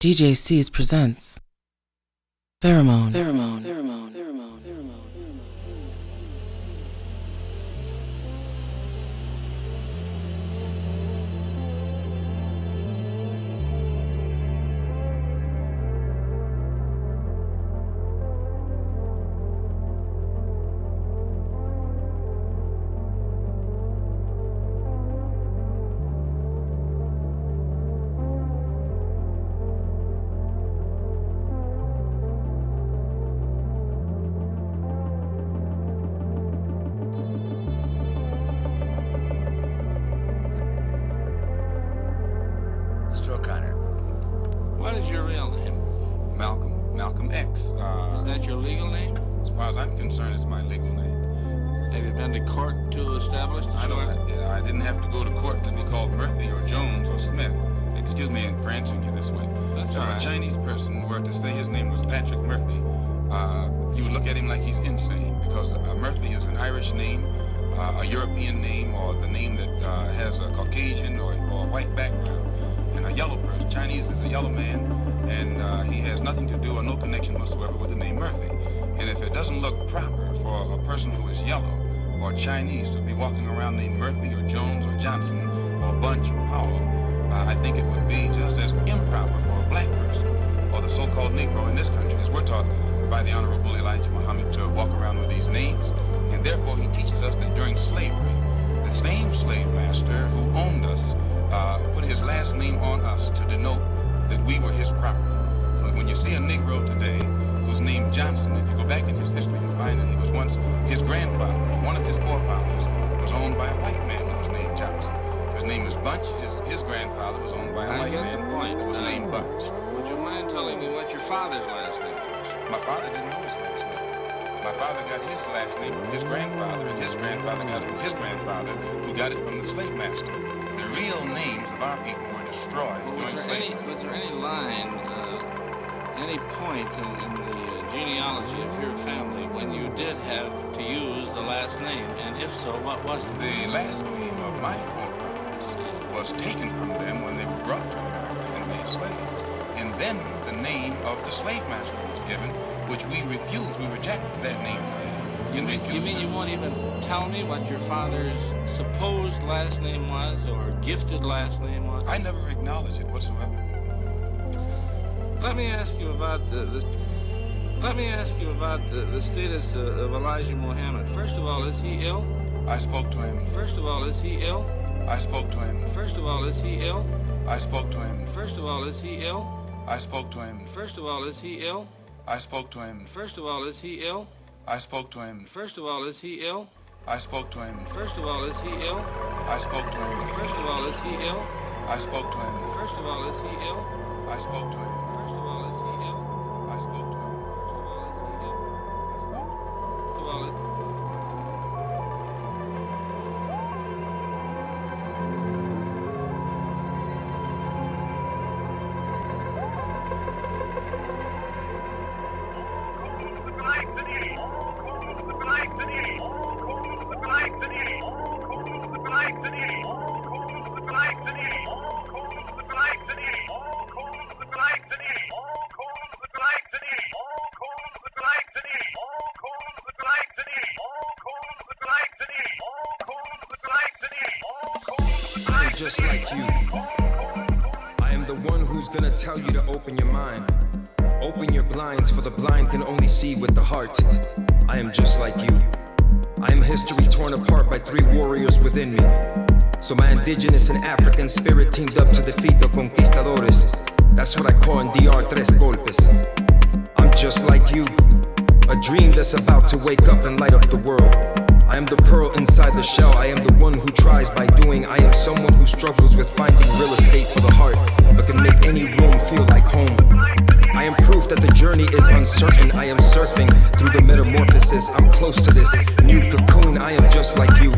DJ Ceez presents Pheromone. What is your real name? Malcolm X. Is that your legal name? As far as I'm concerned, it's my legal name. Have you been to court to establish the choice? I didn't have to go to court to be called Murphy or Jones or Smith. Excuse me for answering you this way. That's if all right. a Chinese person were to say his name was Patrick Murphy, you would look at him like he's insane, because Murphy is an Irish name, a European name, or the name that has a Caucasian or a white background. And a yellow person, Chinese is a yellow man, and he has nothing to do or no connection whatsoever with the name Murphy. And if it doesn't look proper for a person who is yellow or Chinese to be walking around named Murphy or Jones or Johnson or Bunch or Powell, I think it would be just as improper for a black person or the so-called Negro in this country, as we're taught by the Honorable Elijah Muhammad, to walk around with these names. And therefore he teaches us that during slavery, the same slave master who owned us put his last name on us to denote that we were his property. So when you see a Negro today who's named Johnson, if you go back in his history, you'll find that he was once his grandfather, or one of his forefathers, was owned by a white man who was named Johnson. His name is Bunch. His grandfather was owned by a white man who was named Bunch. Would you mind telling me what your father's last name was? My father didn't know his last name. My father got his last name from his grandfather, and his grandfather got it from his grandfather, who got it from the slave master. The real names of our people were destroyed during slavery. Was there any line, any point in the genealogy of your family when you did have to use the last name? And if so, what was it? The last name of my forefathers was taken from them when they were brought to America and made slaves. And then the name of the slave master was given, which we refused. We rejected that name. You mean you won't even tell me what your father's supposed last name was or gifted last name was? I never acknowledged it whatsoever. Let me ask you about the status of Elijah Muhammad. First of all, is he ill? I spoke to him. First of all, is he ill? I spoke to him. First of all, is he ill? I spoke to him. First of all, is he ill? I spoke to him. First of all, is he ill? I spoke to him. First of all, is he ill? I spoke to him. First of all, is he ill? I spoke to him. First of all, is he ill? I spoke to him. First of all, is he ill? I spoke to him. First of all, is he ill? I spoke to him. First of all, is he ill? I spoke to him. First of all, is he ill? I spoke to him. First of all, just like you. I am the one who's gonna tell you to open your mind. Open your blinds, for the blind can only see with the heart. I am just like you. I am history torn apart by three warriors within me. So my indigenous and African spirit teamed up to defeat the conquistadores. That's what I call in DR tres golpes. I'm just like you. A dream that's about to wake up and light up the world. I am the pearl inside the shell. I am the one who tries by doing. I am someone who struggles with finding real estate for the heart, but can make any room feel like home. I am proof that the journey is uncertain. I am surfing through the metamorphosis. I'm close to this new cocoon. I am just like you.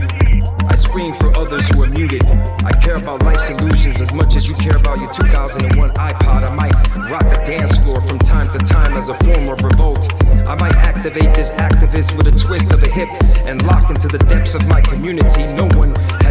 I scream for others who are muted. I care about life's illusions as much as you care about your 2001 iPod. I might rock a dance floor from time to time as a form of revolt. I might activate this activist with a twist of a hip and lock into the depths of my community. No one has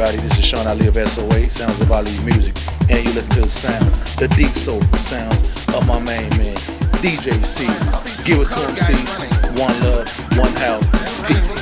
everybody. This is Sean Ali of SOA, Sounds of Ali Music. And you listen to the sounds, the deep soulful sounds of my main man, DJ Ceez. Give it to him, Ceez. One love, one house. Peace.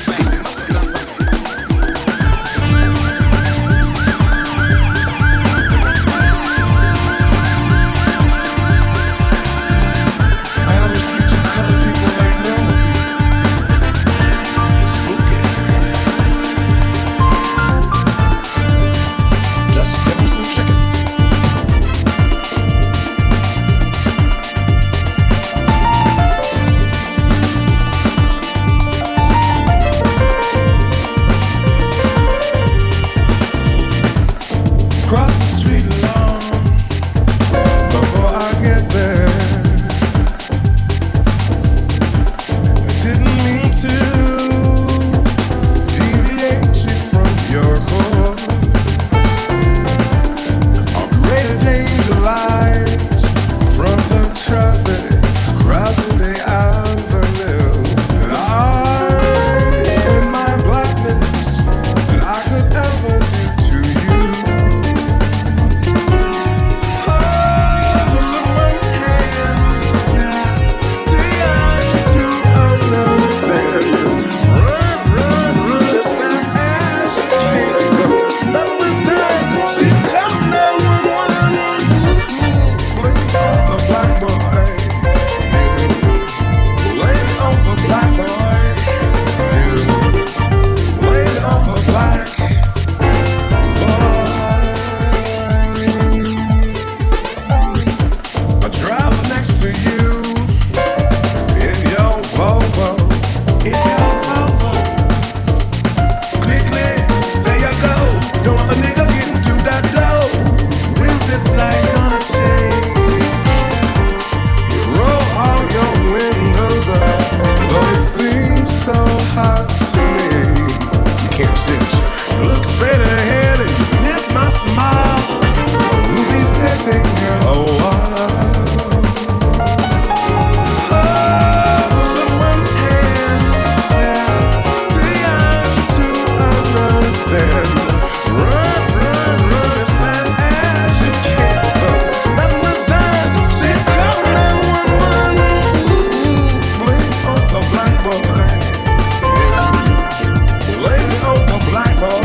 Black boy.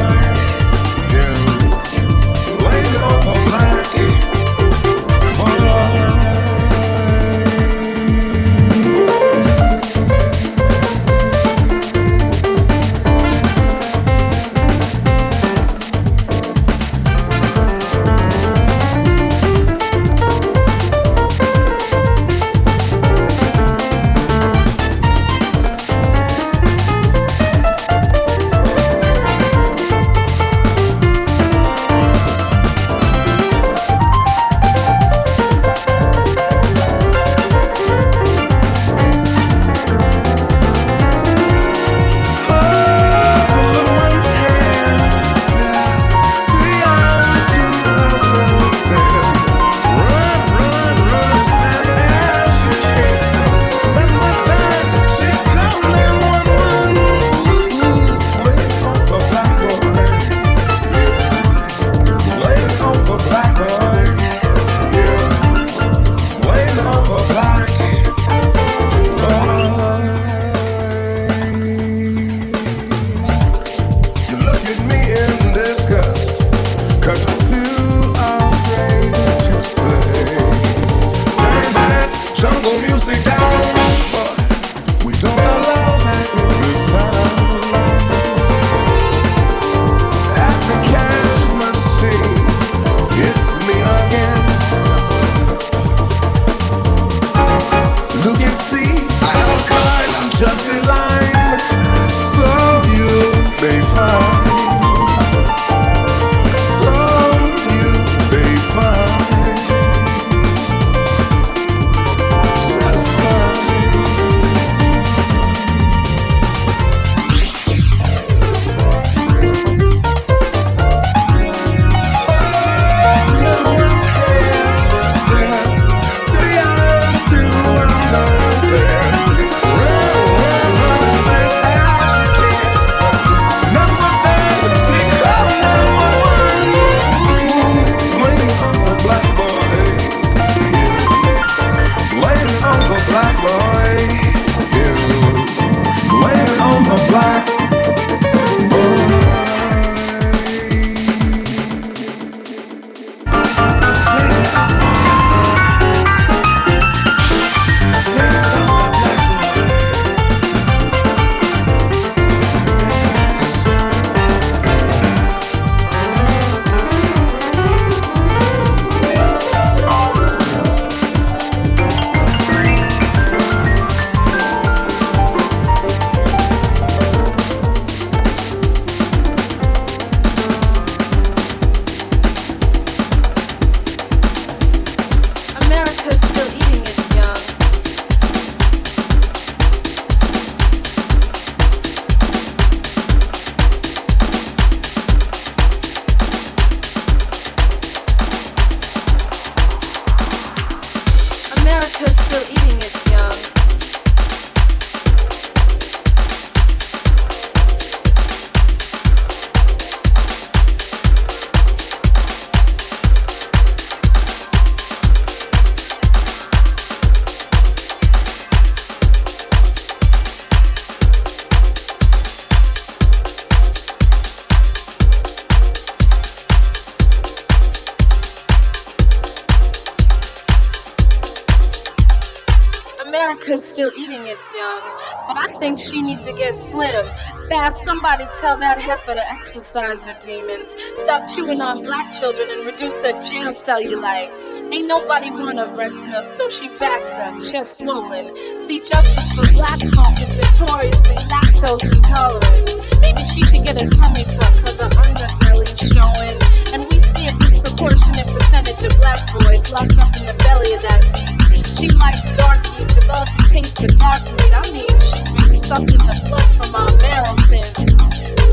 America's still eating its young, but I think she needs to get slim. Fast, somebody tell that heifer to exercise her demons. Stop chewing on black children and reduce her jam cellulite. Ain't nobody want her breast milk, so she backed up, chest swollen. See, justice for black folk is notoriously lactose intolerant. Maybe she should get a tummy tuck, cause her underbelly's showing. And we see a disproportionate percentage of black boys locked up in the belly of that beast. She likes dark meat, developed a taste for dark meat. I mean, she's been sucking the blood from our marrow since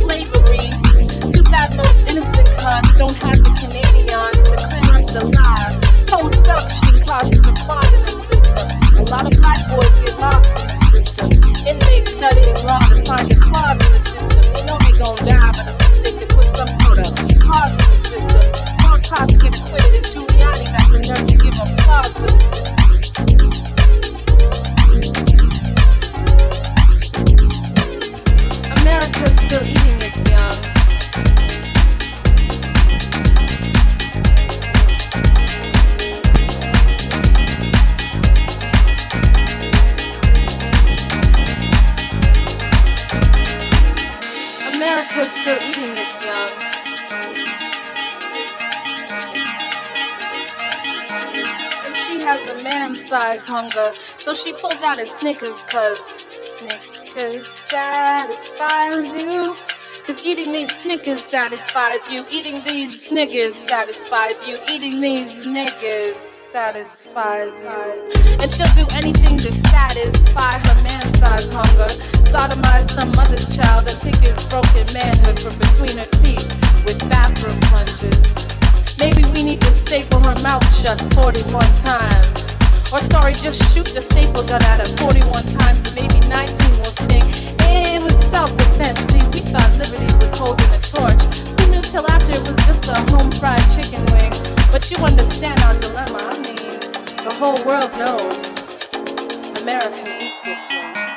slavery. Too bad most innocent cons don't have the Canadians to clear up the lie. Post-suction causes a clog in the system. A lot of black boys get lost in the system. Inmates studying law to find a clause in the system. They know they gon' die, but at least they can put some sort of clause in the system. More cops get acquitted, and Giuliani got the nerve to give applause for the system. America's still eating its young. America's still eating its young. And she has a man-sized hunger, so she pulls out a Snickers, cause Snickers satisfies you. Cause eating these Snickers satisfies you. Eating these Snickers satisfies you. Eating these Snickers satisfies you. And she'll do anything to satisfy her man-sized hunger. Sodomize some mother's child and pick his broken manhood from between her teeth with bathroom plunges. Maybe we need to staple her mouth shut 41 times. Or sorry, just shoot the staple gun at her 41 times and maybe 19 will sting. It was self-defense. See, we thought liberty was holding a torch. Who knew till after it was just a home-fried chicken wing? But you understand our dilemma. I mean, the whole world knows America eats its young.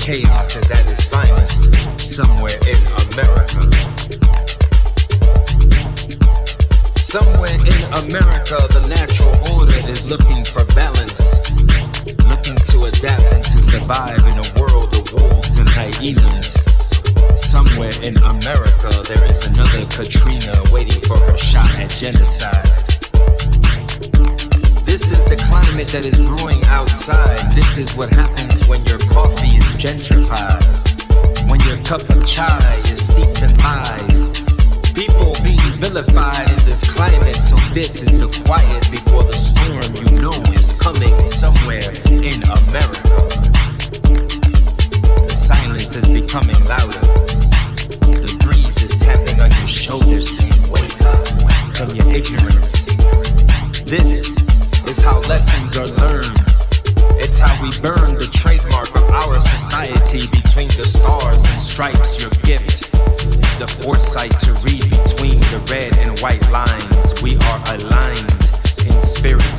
chaos is at its finest somewhere in America. Somewhere in America, the natural order is looking for balance, looking to adapt and to survive in a world of wolves and hyenas. Somewhere in America, there is another Katrina waiting for her shot at genocide. climate that is brewing outside. This is what happens when your coffee is gentrified, when your cup of chai is steeped in lies. People being vilified in this climate, so this is the quiet before the storm you know is coming somewhere in America. The silence is becoming louder. The breeze is tapping on your shoulder saying, wake up from your ignorance. This is how lessons are learned. It's how we burn the trademark of our society between the stars and stripes. Your gift is the foresight to read between the red and white lines. We are aligned in spirit,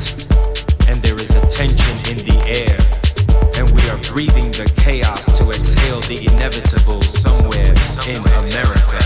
and there is a tension in the air, and we are breathing the chaos to exhale the inevitable somewhere in America.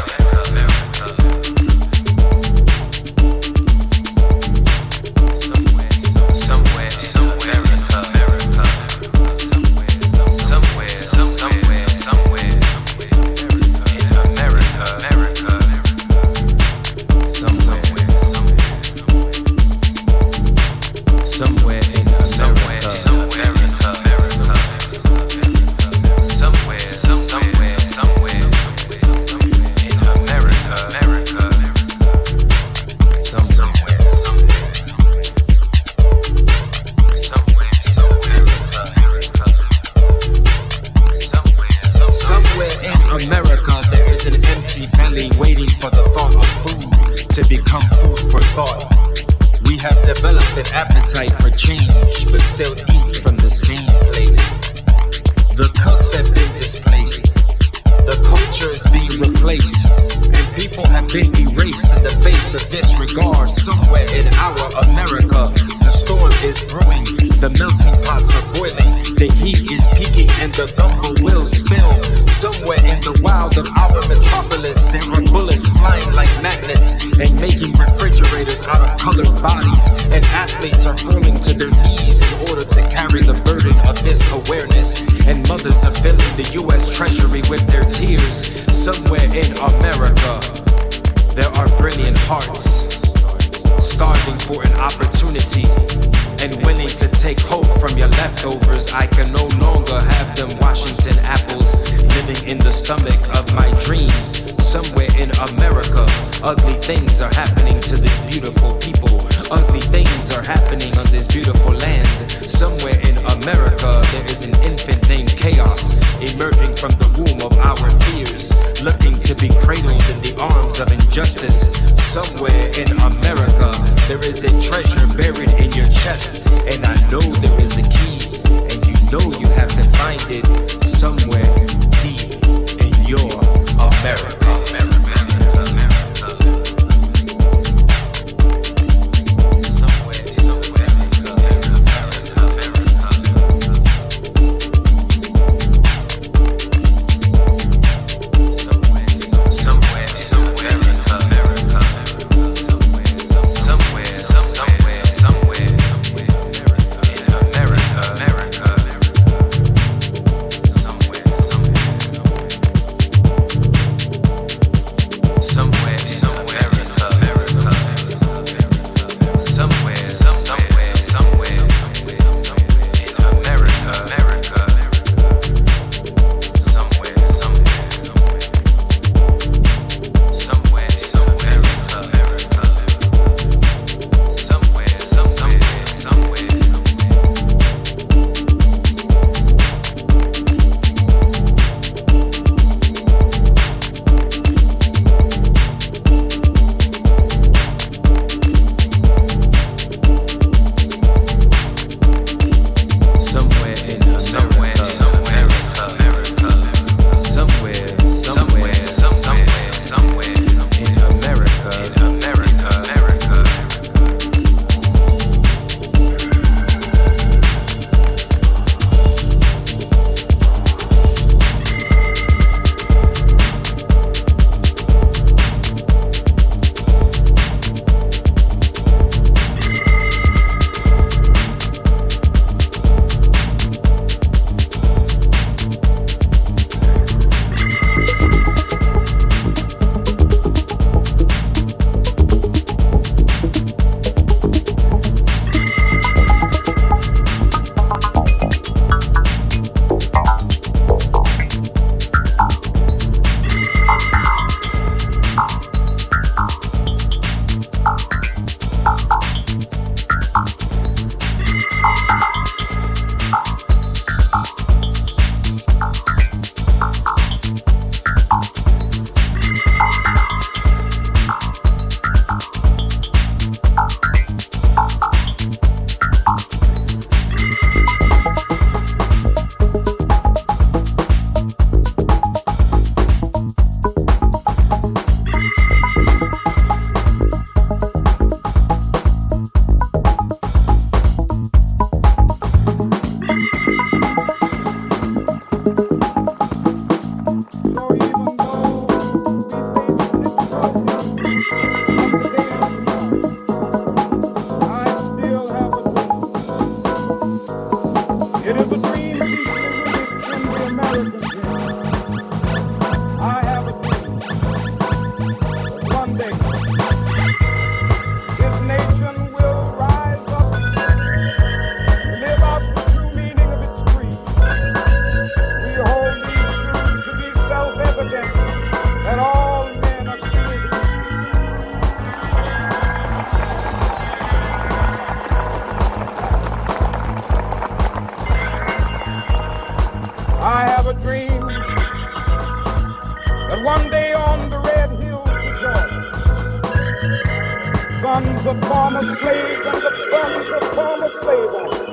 sons of former slaves and the sons of former slave owners,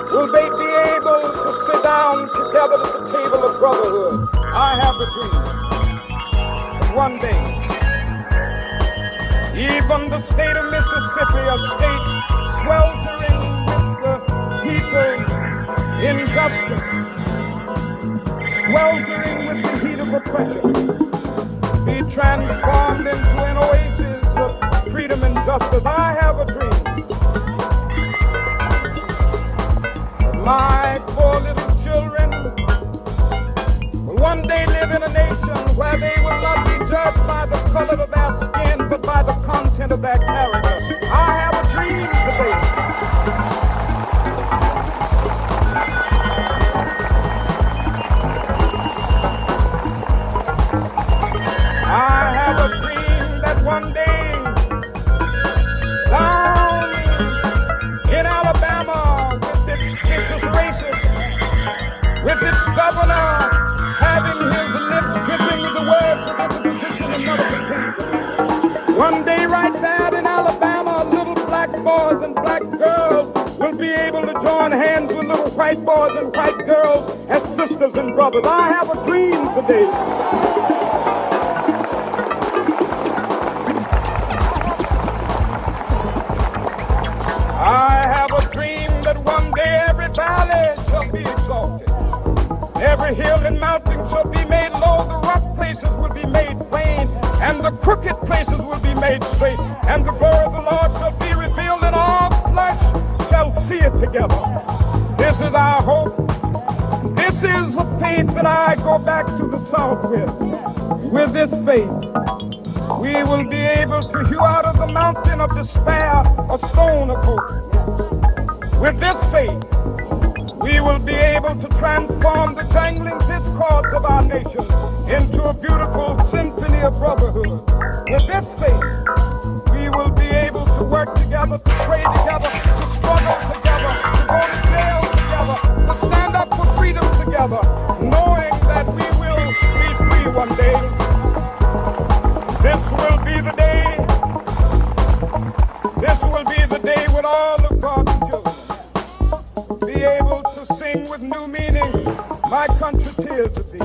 will they be able to sit down together at the table of brotherhood? I have a dream that one day, even the state of Mississippi, a state sweltering with the people's injustice, sweltering with the heat of oppression, be transformed into an oasis of freedom and justice. I have a dream. My four little children will one day live in a nation where they will not be judged by the color of their skin, but by the content of their character. I have a dream today. I have a dream that one day, down in Alabama, with its vicious racists, with its governor having his lips dripping with the words of imposition and nullification, one day right there in Alabama, little black boys and black girls will be able to join hands with little white boys and white girls as sisters and brothers. I have a dream today. I have a dream that one day every valley shall be exalted. Every hill and mountain shall be made low. The rough places will be made plain, and the crooked places will be made straight. And the glory of the Lord shall be revealed, and all flesh shall see it together. This is our hope. This is the faith that I go back to the South with. With this faith, we will be able to hew out of the mountain of despair a stone of hope. With this faith, we will be able to transform the jangling discords of our nation into a beautiful symphony of brotherhood. With this faith, we will be able to work together, to pray together, to struggle together, to go to jail together, to stand up for freedom together, knowing that we will be free one day. This will be the day. This will be the day when all of God's children be able to sing with new meaning, my country tears of thee.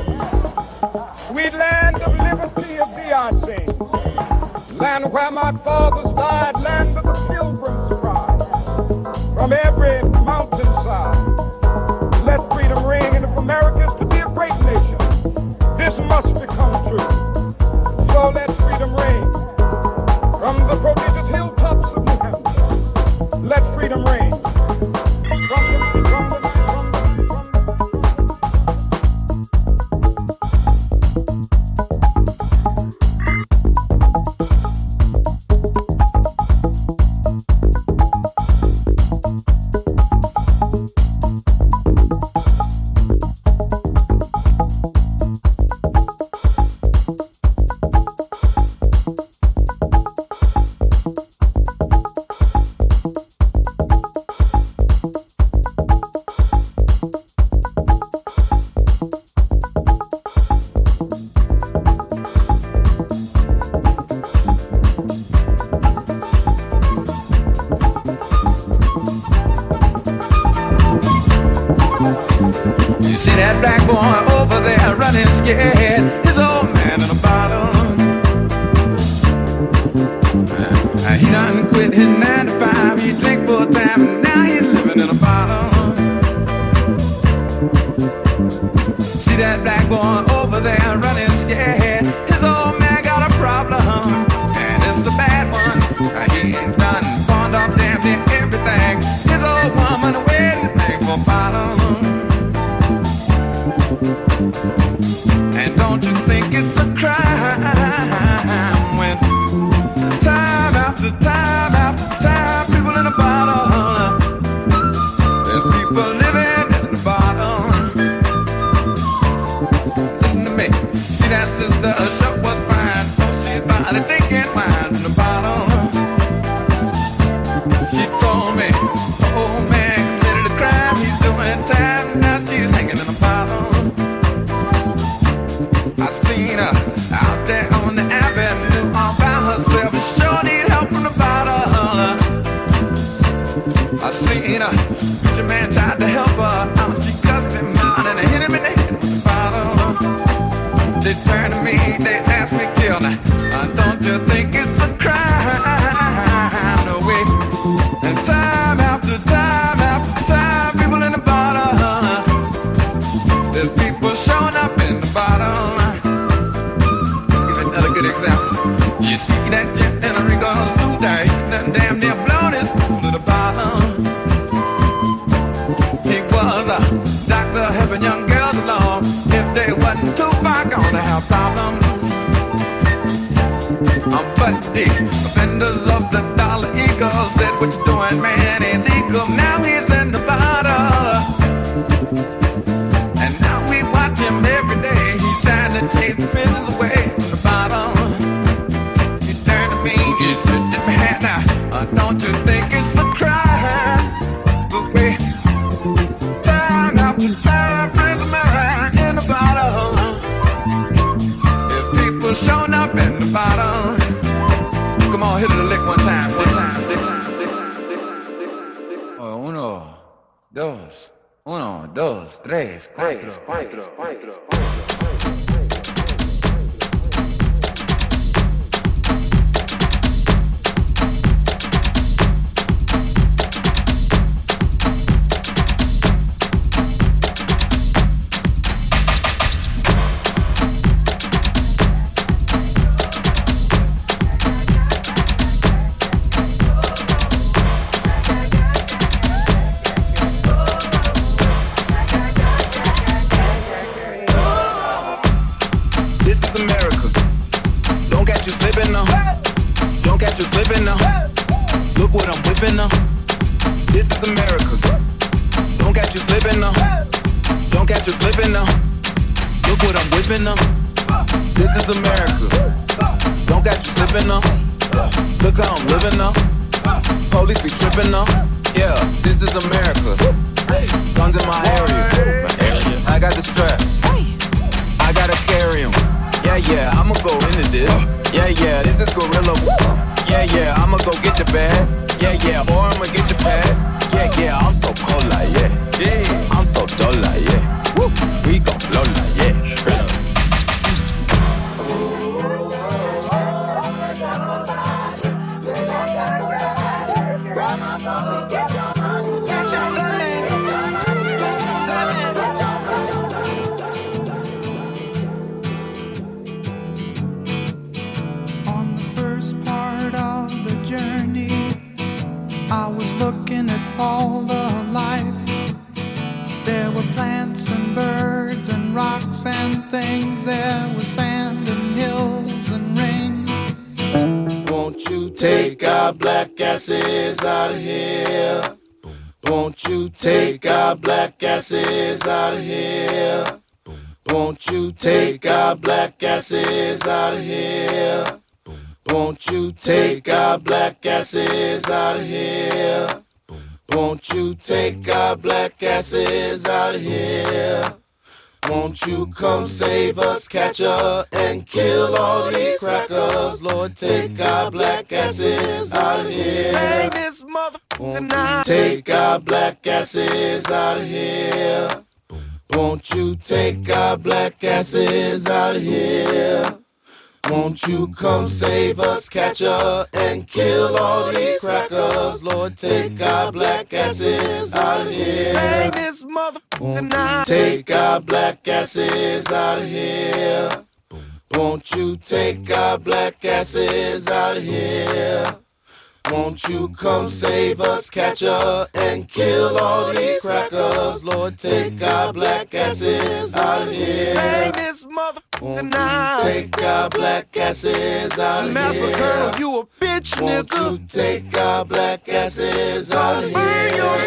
Sweet land of liberty of thee I sing. Land where my fathers died, land of the pilgrim's pride. From every mountainside, let freedom ring. And if America is to be a great nation, this must become true. So let freedom ring from the prodigious hilltops of New Hampshire. Let freedom ring from the time after time after time, people in the bottom I seen her, preacher man tried to help her. She cussed him out and hit him in the head with the bottle. They turned to me, they asked me, kill now. Don't you think it's a crime? No way. And time after time after time, people in the bottom. There's people showing up in the bottom. Give another good example. You see that jet in a Rico suit there, he done damn near blown his to the bottom. He was a doctor helping young girls along. If they wasn't too far gone to have problems. But the offenders of the dollar eagle said, what you doing, man, illegal. Now he's in the bottle. And now we watch him every day. He's trying to chase the prisoners away from the bottom. You turn to me, you spit in my hand now. Don't you think it's a crime? But wait, time after time, prison man in the bottom. There's people showing up in the bottom. Come on, hit it a lick one time. Uno, dos, tres, cuatro. Don't catch you slipping now. Look what I'm whipping now. This is America. Don't catch you slipping now. Don't catch you slipping now. Look what I'm whipping now. This is America. Don't catch you slipping now. Look how I'm living now. Police be tripping now. Yeah, this is America. Guns in my area. I got the strap. I gotta carry 'em. Yeah, I'ma go into this. Yeah, this is gorilla. Yeah, I'ma go get the bag. Yeah, or I'ma get the pad. Yeah, I'm so cold like, yeah. I'm so dull like, yeah. Woo. We gon' blow like, yeah. Straight up. I was looking at all the life. There were plants and birds and rocks and things. There was sand and hills and rain. Won't you take our black asses out of here? Won't you take our black asses out of here? Won't you take our black asses out of here? Won't you take our black asses out of here? Won't you take our black asses out of here? Won't you come save us, catch her, and kill all these crackers? Lord, take our black asses out of here. Say this motherfucker now. Take our black asses out of here. Won't you take our black asses out of here? Won't you come save us, catch her, and kill all these crackers? Lord, take our black asses out of here. Say this motherfucker now. Take our black asses out of here. Won't you take our black asses out of here? Won't you come save us, catch her, and kill all these crackers? Lord, take our black asses out of here. Say this motherfucker now. Take our black asses out of here. Master Colonel, you a bitch, nigga. Won't you take our black asses out of here? Burn your